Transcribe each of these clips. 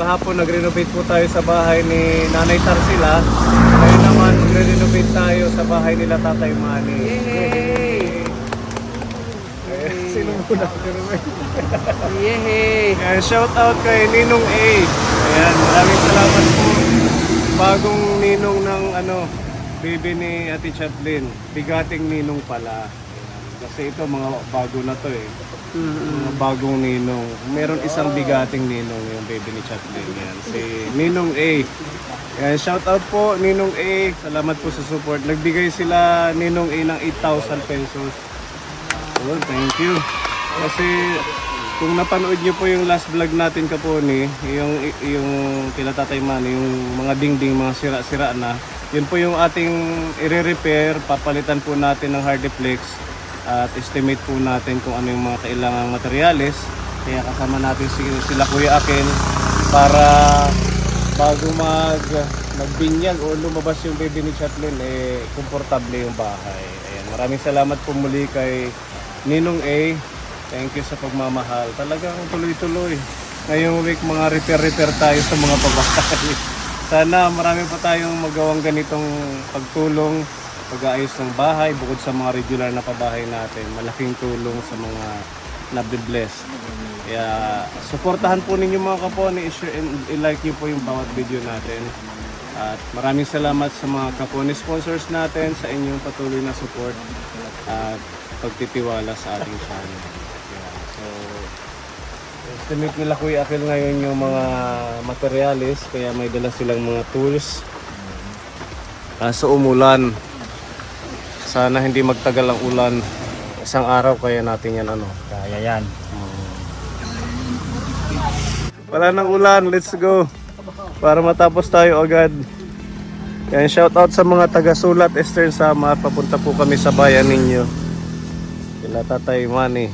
kahapon nag-renovate po tayo sa bahay ni Nanay Tarsila. Ngayon naman magre-renovate tayo sa bahay nila Tatay Manny. Yay! Sino muna nag-renovate? Yehey! Shout out kay Ninong A. Ayan, maraming salamat po. Bagong ninong ng baby ni Ate Chaplin. Bigating ninong pala. Kasi ito mga bago na to eh. Mga bagong ninong. Meron isang bigating ninong yung baby ni Chaplin. Yan. Si Ninong A. Yan, shout out po Ninong A. Salamat po sa support. Nagbigay sila Ninong A ng 8,000 pesos. Oh, thank you. Kasi kung napanood nyo po yung last vlog natin kaponi, yung kila Tatay Manny, yung mga dingding, mga sira-sira na, yun po yung ating i-repair, papalitan po natin ng hardiplex at estimate po natin kung ano yung mga kailangang materyales. Kaya kasama natin sila Kuya Akin para bago magbinyag o lumabas yung baby ni Chaplin, komportable yung bahay. Ayan, maraming salamat po muli kay Ninong A. Thank you sa pagmamahal. Talagang tuloy-tuloy. Ngayong week mga repair tayo sa mga pabahay. Sana marami pa tayong magawang ganitong pagtulong, pag-aayos ng bahay bukod sa mga regular na pabahay natin. Malaking tulong sa mga nabibless. Kaya suportahan po ninyo mga kaponi, i-share and i-like nyo po yung bawat video natin. At maraming salamat sa mga kaponi sponsors natin sa inyong patuloy na support at pagtitiwala sa ating channel. So, estimate nila Kuya Akil ngayon yung mga materials, kaya may dala silang mga tools. Kaso umulan. Sana hindi magtagal ang ulan. Isang araw kaya natin yan Kaya yan. Wala nang ulan, let's go. Para matapos tayo agad. Yan, shout out sa mga taga-Sulat, Eastern Samar. Papunta po kami sa bayan ninyo. Kila Tatay Manny.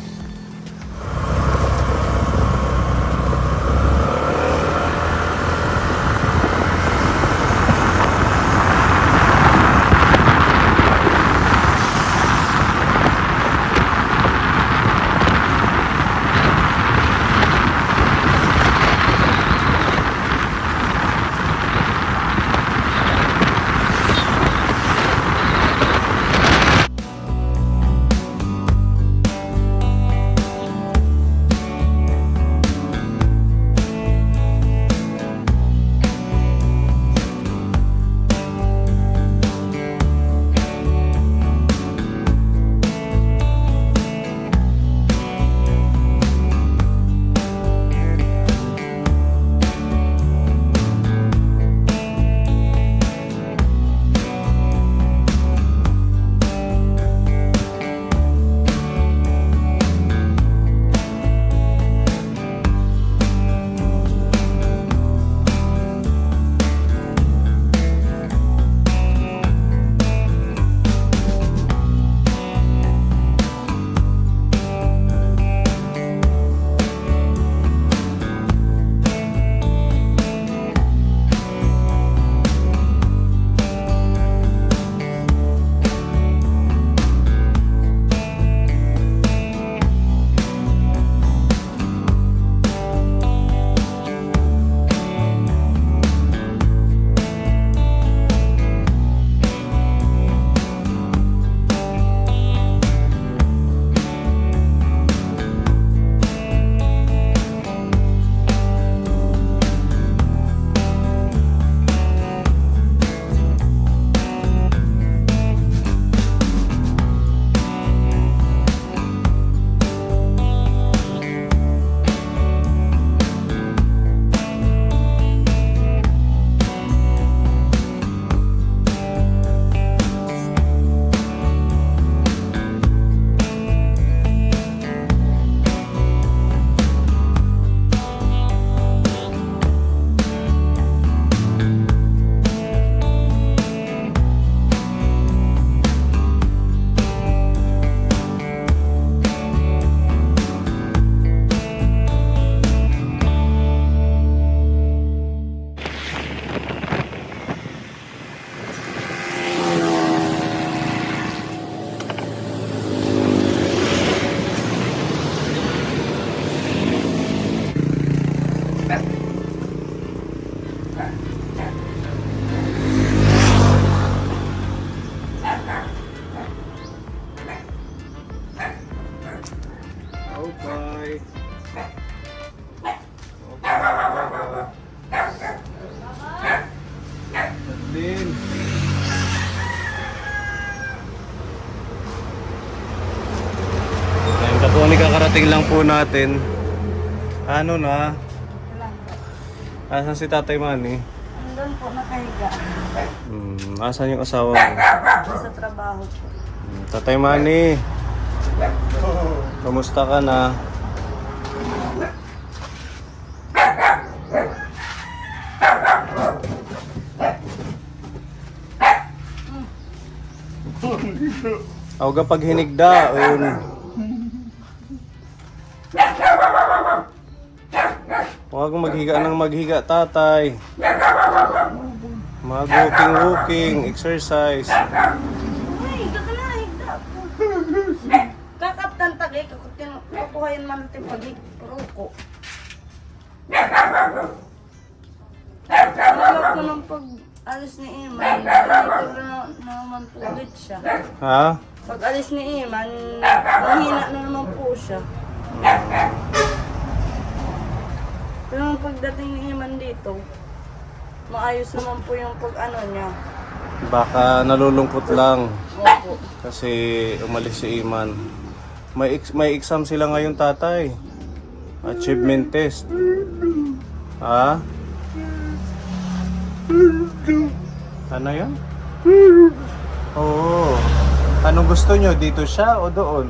Kami kakarating lang po natin. Ano na? Wala po. Asan si Tatay Manny? Nandun po, nakahiga. Asan yung asawa mo? Sa trabaho po. Tatay Manny. Kamusta ka na? Aw pag hinigda, ayun. Huwag maghiga ng maghiga, tatay. Mag-walking, exercise. Uy, kakalahigda po. Kakaptan tagay, kakuhayan man natin pag-ruko. Alam ko nung pag-alis ni Iman, nalipag na naman po ulit siya. Ha? Pag-alis ni Iman, manghina na naman po siya. Pero nung pagdating ni Iman dito, maayos naman po yung pag-ano niya. Baka nalulungkot lang Opo. kasi umalis si Iman. May exam sila ngayon, tatay. Achievement test. Ha? Ano yan? Oo. Anong gusto nyo? Dito siya o doon?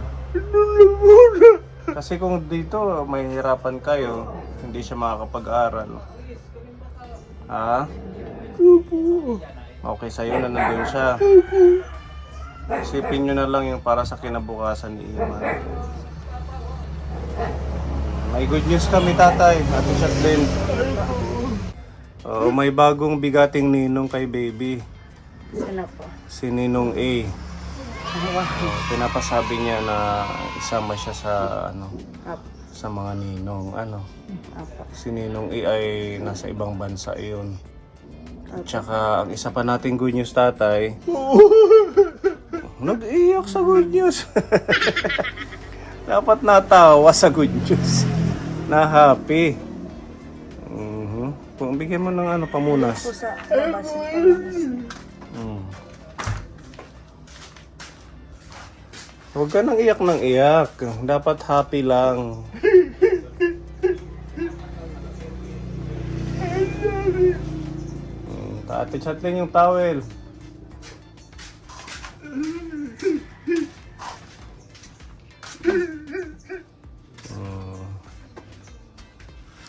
Kasi kung dito, may hirapan kayo, hindi siya makakapag-aral. Ha? Okay sa'yo na nandun siya. Isipin nyo na lang yung para sa kinabukasan ni Iman. May good news kami, tatay. Ate Chatlin. Oo, may bagong bigating ninong kay baby. Sino po? Si Ninong A. Pinapasabi niya na isama siya sa Apo. sa mga ninong. Apo. Si Ninong A ay nasa ibang bansa iyon. Tsaka ang isa pa nating good news, tatay. Nag-iyak sa good news. Dapat natawa sa good news. Na happy. Kung bigyan mo ng pamunas. Po sa labas yung Huwag ka nang iyak ng iyak. Dapat happy lang. Ate Chatlin yung towel.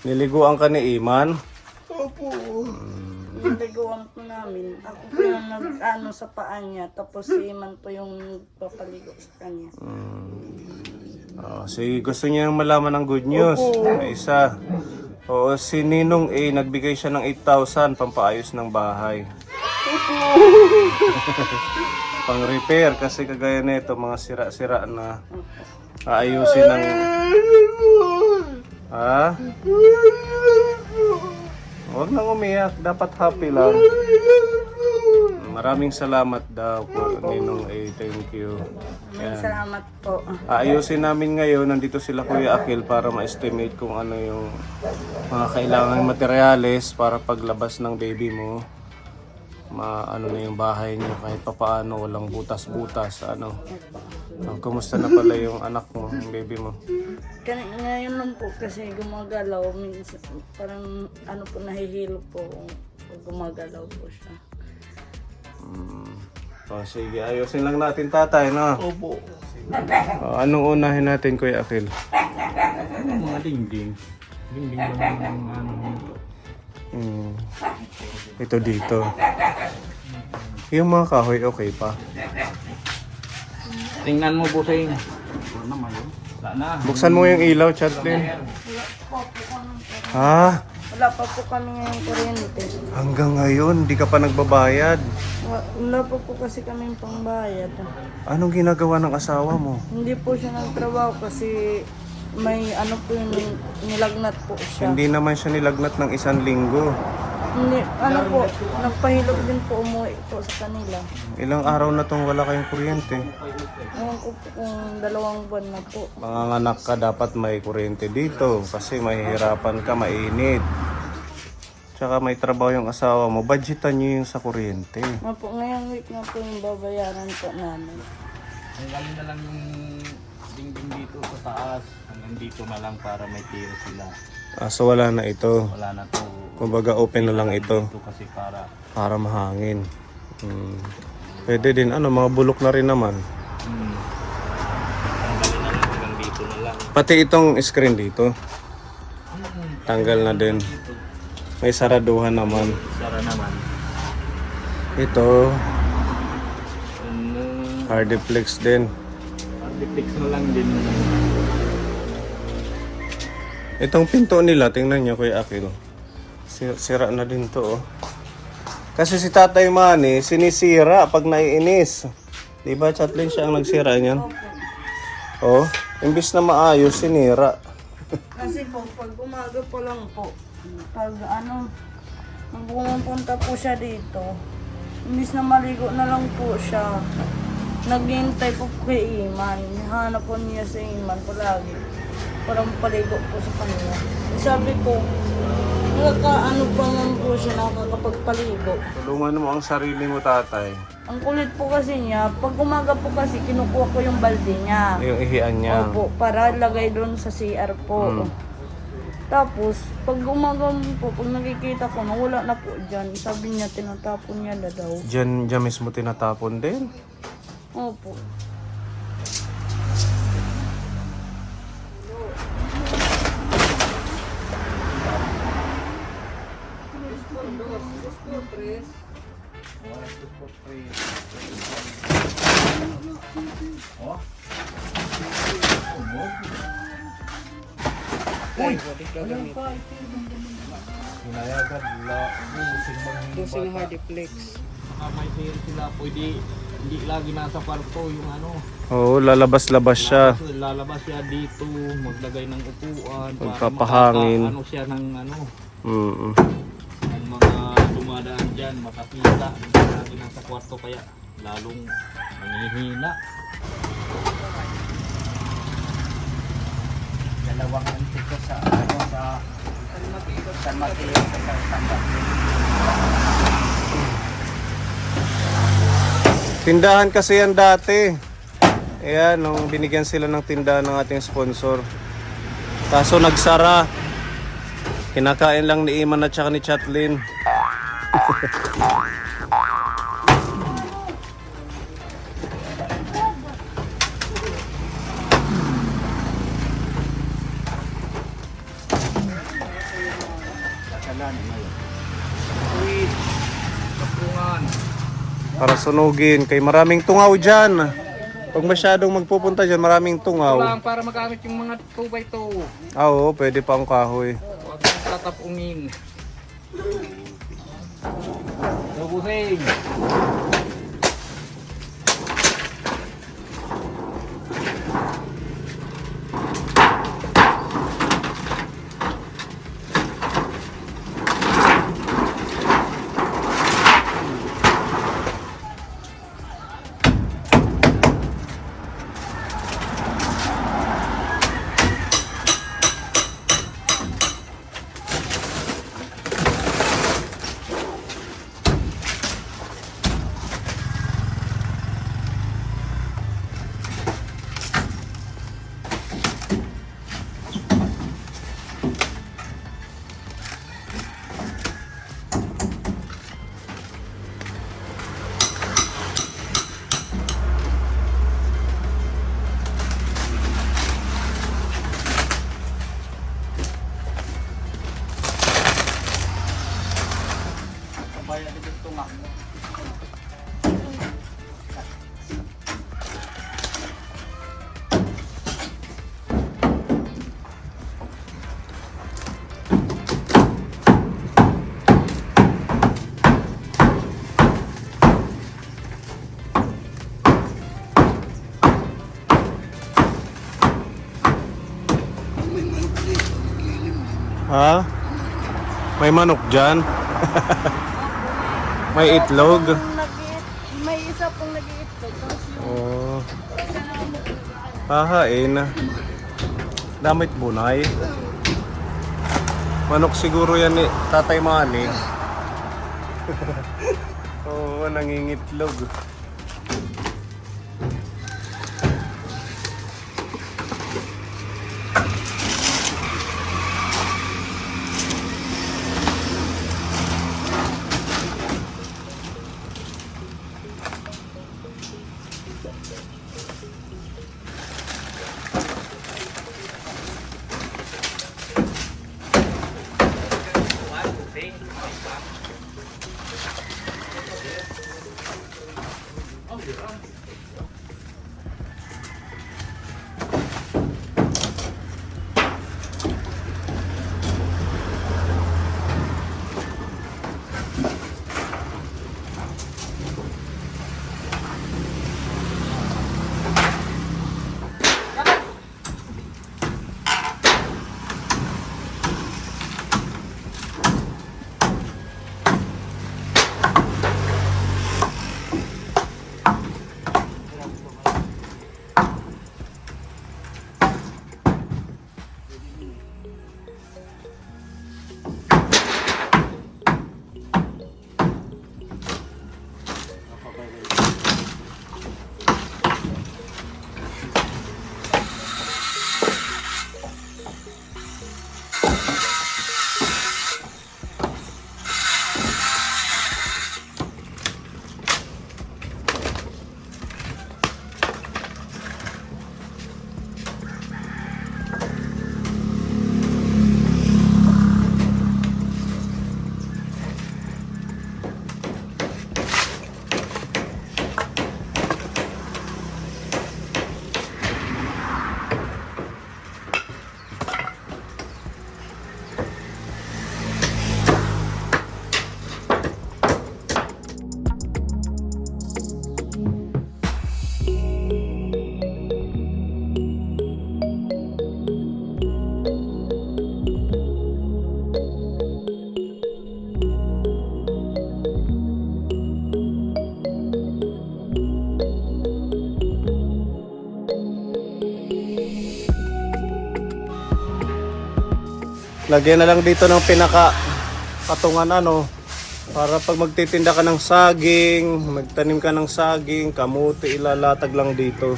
Niliguan ka ni Iman? niliguan po namin. Ako po yung nag-ano sa paa niya. Tapos si Iman po yung papaligo sa kanya. Si gusto niya malaman ng good news. May isa. Oo, si Ninong A, nagbigay siya ng 8,000 pampaayos ng bahay. Pang repair kasi kagaya nito mga sira-sira na aayusin ng Huwag nang umiyak, dapat happy lang. Maraming salamat daw po, Ninong A. Thank you. Maraming salamat po. Aayusin namin ngayon, nandito sila Kuya Akil para ma-estimate kung ano yung mga kailangang materyales para paglabas ng baby mo. Ano na yung bahay niyo kahit papaano, walang butas-butas. Kumusta na pala yung anak mo, yung baby mo? Ngayon lang po kasi gumagalaw. Minsan, parang po, nahihilo po. Gumagalaw po siya. Sige, ayusin lang natin, tatay, no? Opo. Anong unahin natin, Kuya Akil? Mga dingding. Dingding lang yung Ito dito. Yung mga kahoy, okay pa? Tingnan mo po sa inyo. Wala naman yun. Wala na. Buksan mo yung ilaw, Chatlin. Ha? Wala pa po kami ngayong kuryente. Hanggang ngayon, di ka pa nagbabayad. Wala pa po kasi kami pangbayad. Anong ginagawa ng asawa mo? Hindi po siya nagtrabaho kasi may po yung nilagnat po siya. Hindi naman siya nilagnat ng 1 linggo. Hindi, po, nagpahilog din po umuwi po sa kanila. Ilang araw na tong wala kayong kuryente. Ngayon ko po kung 2 buwan na po. Manganganak ka, dapat may kuryente dito kasi mahihirapan ka, mainit. Tsaka may trabaho yung asawa mo, budgetan nyo yung sa kuryente. Po, ngayong week na po yung babayaran po namin. Ang galing na lang yung dingding dito sa taas. Hanggang dito na lang para may tira sila. So wala na ito. Wala na to. Kumbaga open na lang ito. Dito kasi Para mahangin. Pwede din, mga bulok na rin naman. tanggalin na lang hanggang dito na lang. Pati itong screen dito. Tanggal na din. May saraduhan naman. Sara naman. Ito, Ano, hardiplex din. artifix na lang din. Itong pinto nila, tingnan nyo Kuya Akil. Sira na din to, oh. Kasi si Tatay Manny, sinisira pag naiinis. Di ba, Chatlin, siya ang nagsira niyan? Oh, imbis na maayos, sinira. Kasi po, pag umaga po lang po, pag nung pumupunta po siya dito, imbis na maligo na lang po siya, naghihintay po kay Iman. Hanap po niya si Iman palagi. Parang paligo po sa kanya. Sabi ko, nakakaano pa man po siya nakakapagpaligo. Tulungan mo ang sarili mo, Tatay. Ang kulit po kasi niya, pag umaga po kasi kinukuha ko yung balde niya. Yung ihian niya. Opo, para lagay doon sa CR po. Tapos, pag umaga po, pag nakikita ko na wala na po dyan, sabi niya, tinatapon niya na daw. Diyan mismo tinatapon din. Opo. Hinayagan la. Dosing hardiplex. May tira sila. Pwede hindi lagi nasa kwarto yung Oo, lalabas-labas siya. Lalabas siya dito, maglagay ng upuan. Magpapahangin. Ano siya ng Mm. ang mga dumadaan dyan, makakita. Hindi lagi nasa kwarto kaya lalong nanghihina. Dalawang antiko sa San Mateo sa San Mateo. Tindahan kasi yan dati. Ayan, nung binigyan sila ng tindahan ng ating sponsor. Kaso nagsara. Kinakain lang ni Iman at saka ni Chatlin. Para sunugin. Kay maraming tungaw dyan. Pag masyadong magpupunta dyan, maraming tungaw. Lang para magamit yung mga 2x2. Oo, pwede pa ang kahoy. Huwag kang tatapungin. Lubusing. Ha? May manok dyan? May itlog? May isa pong nag-iitlog. Tapos yung Oh. Hahain. Damit bunay. Manok siguro yan ni Tatay Manny. Oo, nangingitlog. Lagyan na lang dito ng pinaka katungan ano. Para pag magtitinda ka ng saging, magtanim ka ng saging, kamuti, ilalatag lang dito.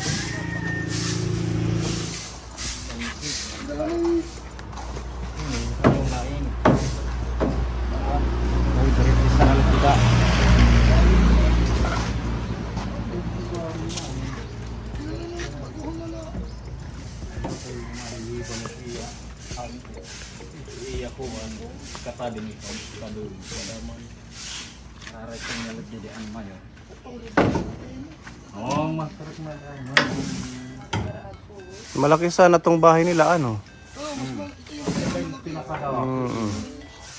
Iya ko man kata din ikaw kadul padaman aray kang nalagdian mayo. Oh, masarap na Malaki sana tong bahay nila ano.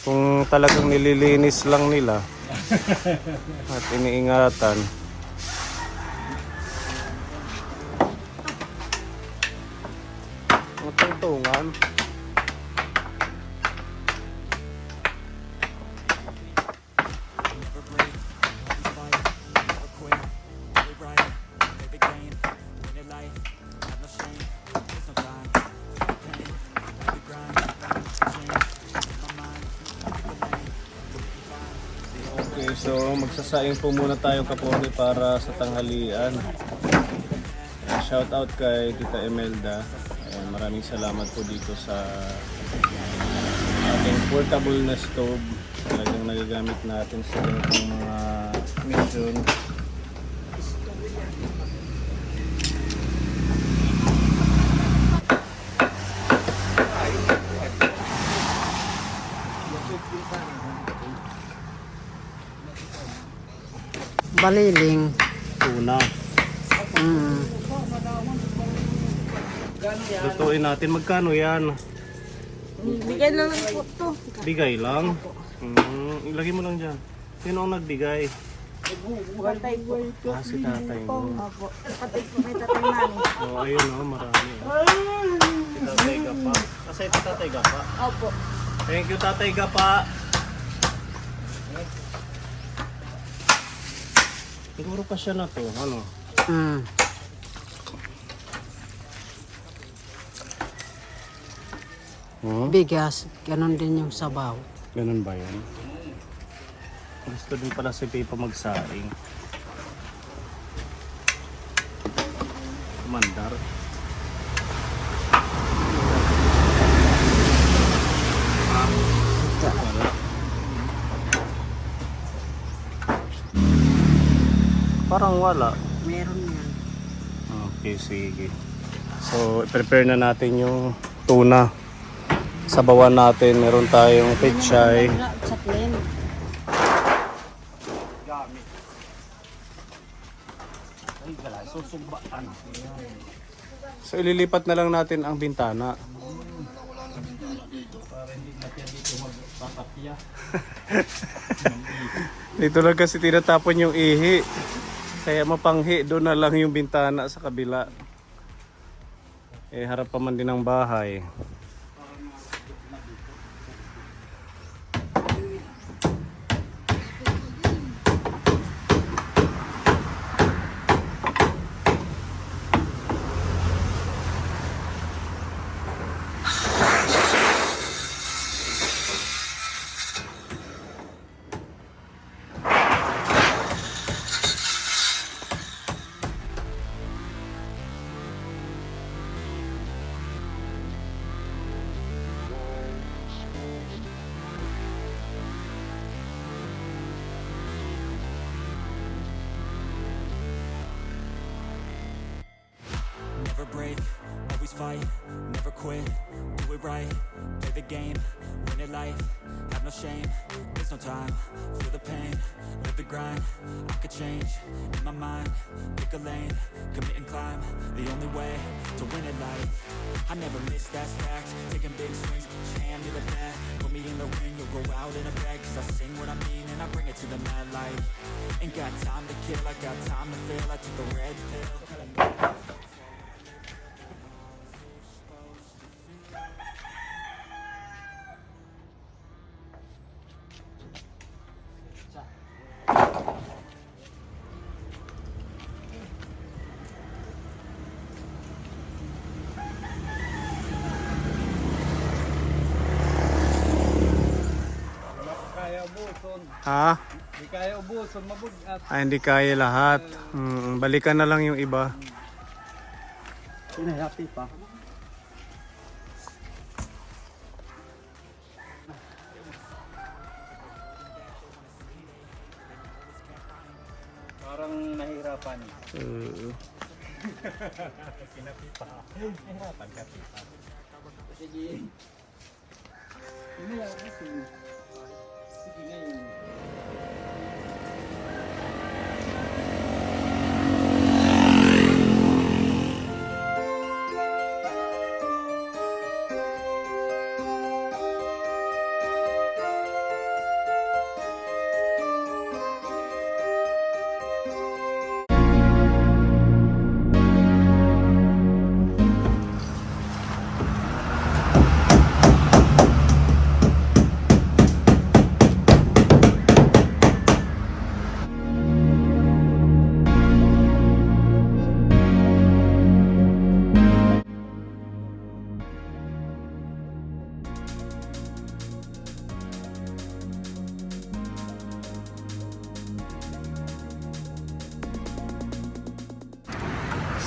Kung talagang nililinis lang nila at iniingatan. Matungtungan. Okay, so magsasaing po muna tayong kapone para sa tanghalian. Shout out kay Tita Imelda. Ayan, maraming salamat po dito sa ating portable na stove. Talagang nagagamit natin sa ganitong mga mission. Baliling. Tuna. Lutuin natin. Magkano yan? Bigay na lang po to. Bigay lang? Ilagay mo lang dyan. Sino ang nagbigay? Tatay po. Si tatay mo. Opo. Pati po may tatay nani. Oh, ayun oh, marami. Si tatay Gapa. Kasi ito tatay Gapa. Opo. Thank you tatay Gapa. Siguro pa siya na to. Ano? Bigas, ganun din yung sabaw. Ganun ba yan? Gusto din pala si Pepa magsaing. Mandar. Wala. Parang wala. Meron yan. Okay, sige. So, prepare na natin yung tuna. Sabawan natin. Meron tayong pechay. Sa plain. So, ililipat na lang natin ang bintana. Dito lang kasi tinatapon yung ihi. Kaya mapanghi, doon na lang yung bintana sa kabila. Eh, harap pa man din ng bahay. Never break, always fight, never quit, do it right, play the game, win it life, have no shame, there's no time, feel the pain, live the grind, I could change, in my mind, pick a lane, commit and climb, the only way to win it life, I never miss, that's fact, taking big swings, put your hand to the bat, put me in the ring, you'll go out in a bag, cause I sing what I mean and I bring it to the mad light, ain't got time to kill, I got time to feel, I took a red pill. Ha? Di kaya ubuson, mabugat. Ay, hindi kaya lahat. Balikan na lang yung iba. Pinahati pa. Parang nahihirapan. Uh, Nahihirapan ka, Tita. Sige. Hindi ako kasi. Sige ngayon.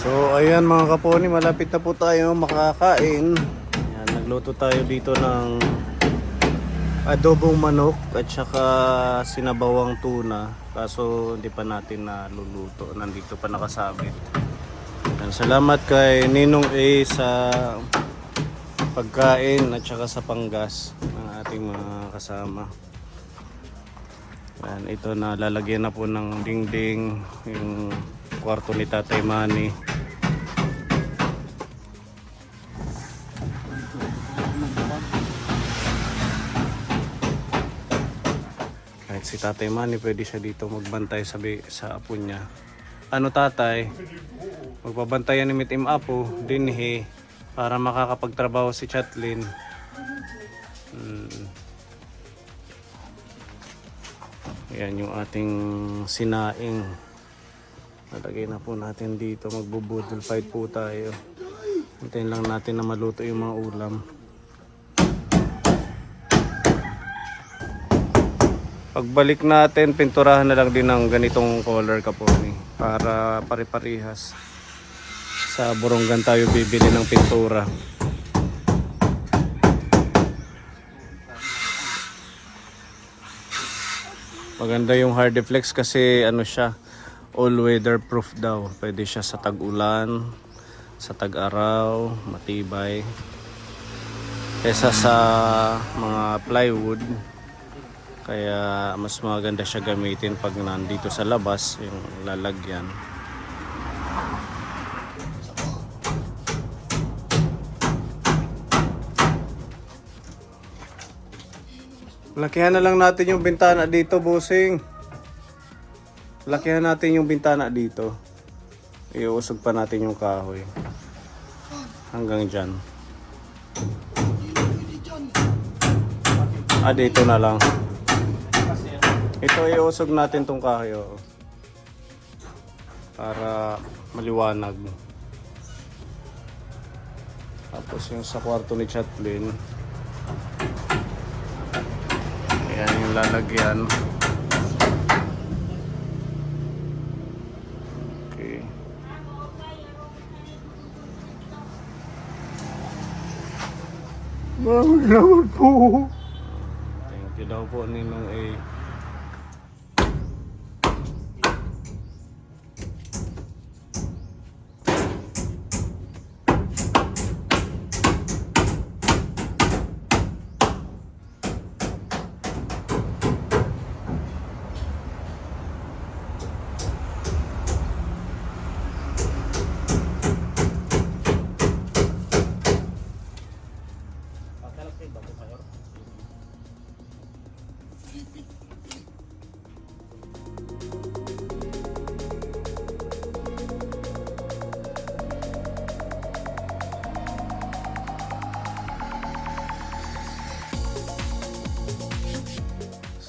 So ayan mga kaponi, malapit na po tayo makakain. Ayan, nagluto tayo dito ng adobong manok at saka sinabawang tuna. Kaso hindi pa natin naluluto, nandito pa nakasabit. Ayan, salamat kay Ninong A sa pagkain at saka sa panggas ng ating mga kasama. Ayan, ito na lalagyan na po ng dingding yung kwarto ni Tatay Manny. Kahit si Tatay Manny pwede siya dito magbantay sa apo niya. Ano tatay? Magbabantayan ni Mitim Apo dinhi para makakapagtrabaho si Chatlin. Yan yung ating sinaing. Lalagay na po natin dito. Magbubudol fight po tayo. Hintayin lang natin na maluto yung mga ulam. Pagbalik natin, pinturahan na lang din ng ganitong color kaponi. Para pare-parihas. Sa Borongan tayo bibili ng pintura. Maganda yung Hardiflex kasi ano siya, all-weather proof daw. Pwede siya sa tag-ulan, sa tag-araw, matibay. Kesa sa mga plywood, kaya mas maganda siya gamitin pag nandito sa labas, yung lalagyan. Lakihan na lang natin yung bintana dito, bossing. Lakihan natin yung bintana dito. Iuusog pa natin yung kahoy. Hanggang dyan. Dito na lang. Ito iuusog natin tong kahoy. Oh. Para maliwanag. Tapos yung sa kwarto ni Chatlin. Ayan yung lalagyan. Okay. Salamat po. Thank you daw po Ninong A.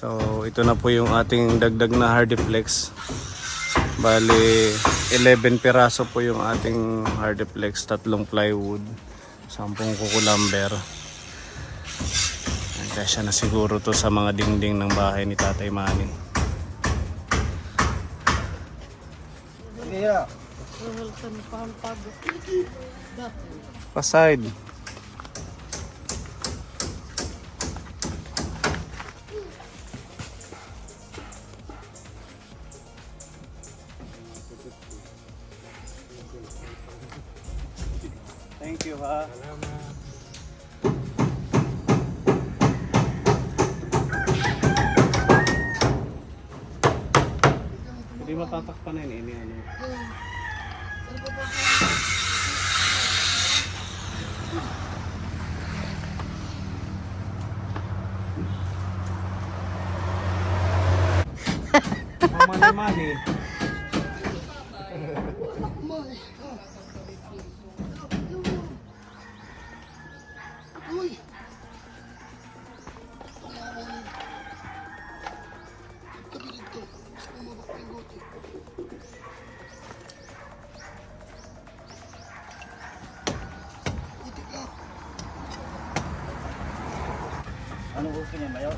So ito na po yung ating dagdag na Hardiflex. Bali 11 piraso po yung ating Hardiflex, 3 plywood, 10 kuko lumber. Kasya na siguro to sa mga dingding ng bahay ni Tatay Manny. Paside. Thank you ha. Hindi matatakpan na yun, ini ano. Mama naman eh. Ano okay niya mayo?